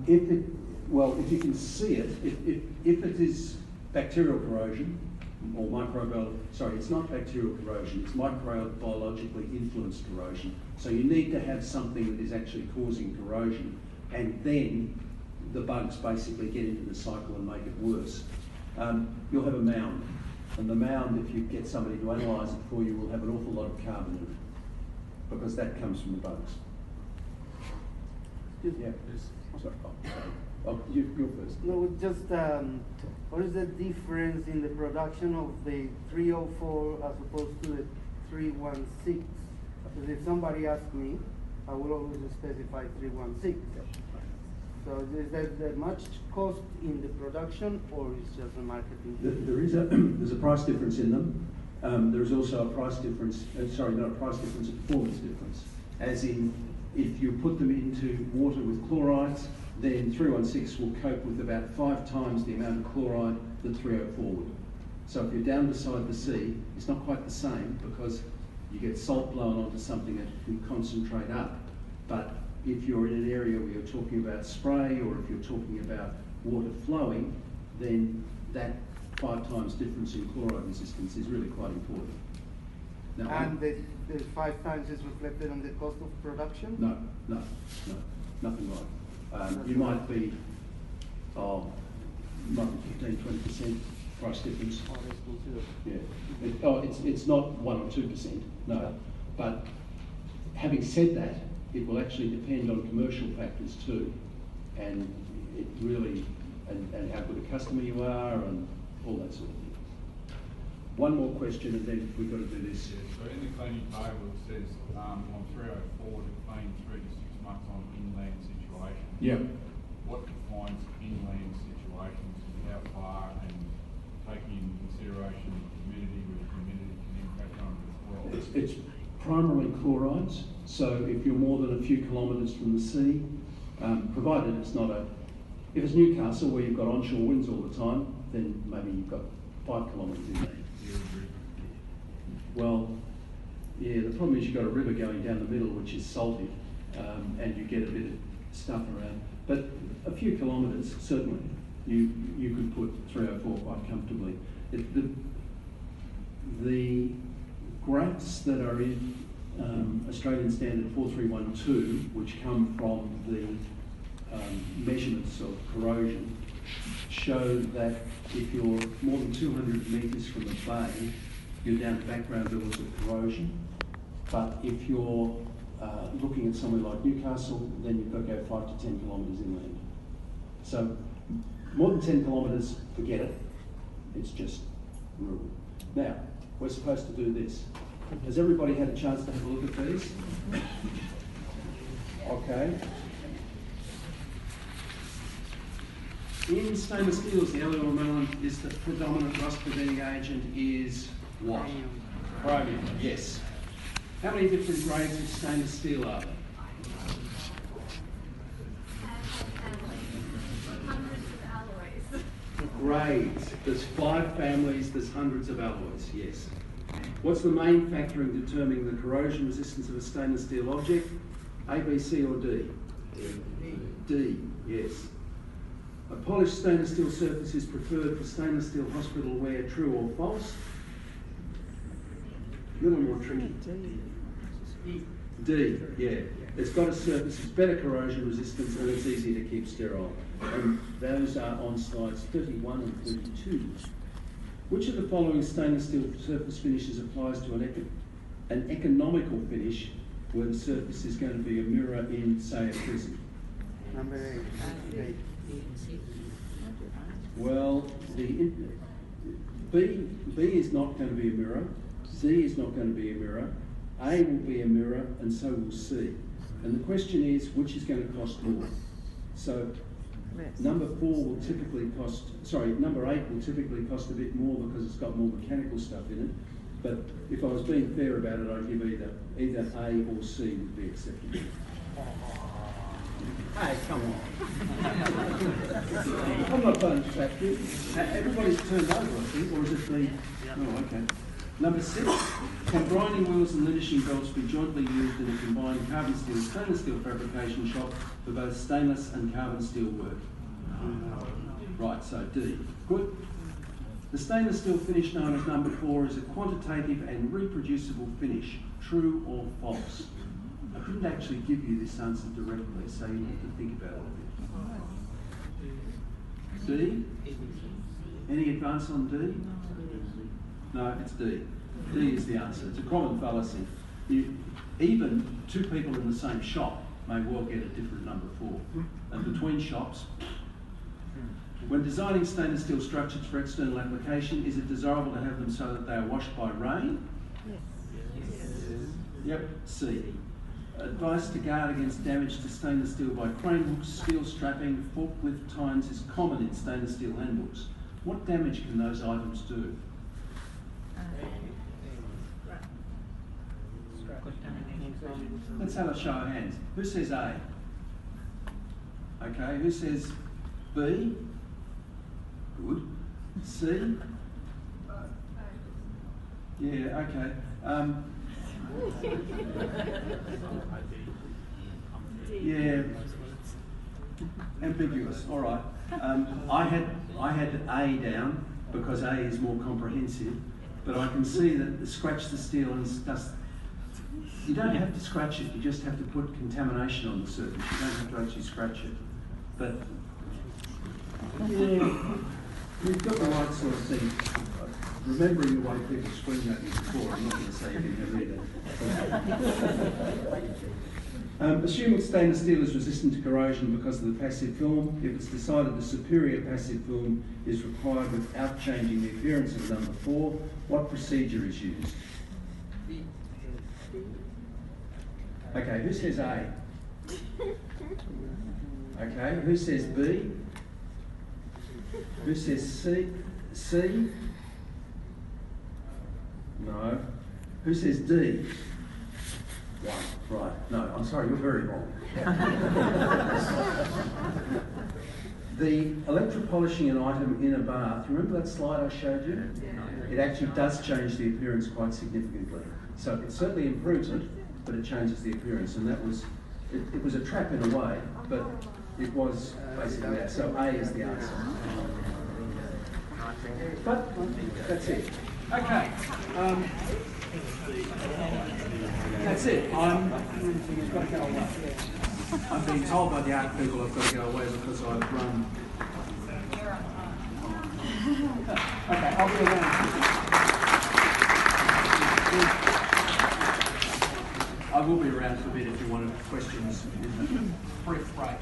If you can see it, if it is bacterial corrosion or it's not bacterial corrosion, it's microbiologically influenced corrosion. So you need to have something that is actually causing corrosion, and then the bugs basically get into the cycle and make it worse. You'll have a mound, and the mound, if you get somebody to analyse it for you, will have an awful lot of carbon in it, because that comes from the bugs. Yeah. Sorry. Oh, you're first. No, just what is the difference in the production of the 304 as opposed to the 316? Because if somebody asks me, I will always specify 316. So is there much cost in the production, or is just a marketing? There's a price difference in them. There is also a price difference. Not a price difference, a performance difference. As in, if you put them into water with chlorides, then 316 will cope with about 5 times the amount of chloride that 304 would. So if you're down beside the sea, it's not quite the same, because you get salt blown onto something that can concentrate up. But if you're in an area where you're talking about spray, or if you're talking about water flowing, then that 5 times difference in chloride resistance is really quite important. Now, and the 5 times is reflected on the cost of production? No, nothing like. You might be 15–20% price difference. Oh, that's considerable. Yeah. It's not 1 or 2%. No. But having said that, it will actually depend on commercial factors too, and it really and how good a customer you are and all that sort of thing. One more question, and then we've got to do this. Yeah, so in the cleaning table it says on 304 to clean 3 to 6 months on inland situations. Yeah. What defines inland situations? How far, and taking into consideration humidity, whether humidity can impact on it as well? It's primarily chlorides. So if you're more than a few kilometres from the sea, provided it's not if it's Newcastle where you've got onshore winds all the time, then maybe you've got 5 kilometres in there. Well, yeah, the problem is you've got a river going down the middle which is salty, and you get a bit of stuff around. But a few kilometres, certainly, you could put 304 quite comfortably. The graphs that are in Australian Standard 4312, which come from the measurements of corrosion, show that if you're more than 200 metres from the bay, you're down to background levels of corrosion. But if you're looking at somewhere like Newcastle, then you've got to go 5 to 10 kilometres inland. So more than 10 kilometres, forget it. It's just rural. Now, we're supposed to do this. Has everybody had a chance to have a look at these? Okay. In stainless steels, the alloy melon is the predominant rust-preventing agent is what? Chromium. Yes. How many different grades of stainless steel are there? Hundreds of alloys. Grades. There's 5 families, there's hundreds of alloys, yes. What's the main factor in determining the corrosion resistance of a stainless steel object? A, B, C or D? D, yes. A polished stainless steel surface is preferred for stainless steel hospital wear, true or false? A little more tricky. D, yeah. It's got a surface, it's better corrosion resistance, and it's easy to keep sterile. And those are on slides 31 and 32. Which of the following stainless steel surface finishes applies to an economical finish where the surface is going to be a mirror in, say, a prison? Number 8. Well, B is not going to be a mirror, C is not going to be a mirror, A will be a mirror, and so will C. And the question is, which is going to cost more? So number 8 will typically cost a bit more because it's got more mechanical stuff in it. But if I was being fair about it, I'd give either A or C would be acceptable. Hey, come on. I'm not playing the fact. Everybody's turned over, I think, or is it the... Oh, okay. Number 6, can grinding wheels and lynching belts be jointly used in a combined carbon steel stainless steel fabrication shop for both stainless and carbon steel work? Right, so D. Good. The stainless steel finish known as number 4 is a quantitative and reproducible finish. True or false? I didn't actually give you this answer directly, so you have to think about it a bit. D? Any advance on D? No, it's D. D is the answer. It's a common fallacy. Even two people in the same shop may well get a different number 4. And between shops, when designing stainless steel structures for external application, is it desirable to have them so that they are washed by rain? Yes. Yep. C. Advice to guard against damage to stainless steel by crane hooks, steel strapping, forklift tines is common in stainless steel handbooks. What damage can those items do? Let's have a show of hands. Who says A? Okay, who says B? Good. C? Yeah, okay. Yeah, ambiguous. All right. I had A down because A is more comprehensive, but I can see that the scratch the steel and dust. You don't have to scratch it. You just have to put contamination on the surface. You don't have to actually scratch it. But yeah, you've got the right sort of thing. Remembering the way people screamed at you before, I'm not going to say you didn't read it. Assuming stainless steel is resistant to corrosion because of the passive film, if it's decided the superior passive film is required without changing the appearance of number 4, what procedure is used? Okay, who says A? Okay, who says B? Who says C? C? No. Who says D? Right. No, I'm sorry, you're very wrong. The electropolishing an item in a bath, remember that slide I showed you? Yeah. It actually does change the appearance quite significantly. So it certainly improves it, but it changes the appearance. And that was, it was a trap in a way, but it was basically that. So A is the answer. But that's it. Okay. That's it. I've got to go away. I'm being told by the art people I've got to go away because I've run. Okay, I'll be around. I will be around for a bit if you wanted questions in the brief break.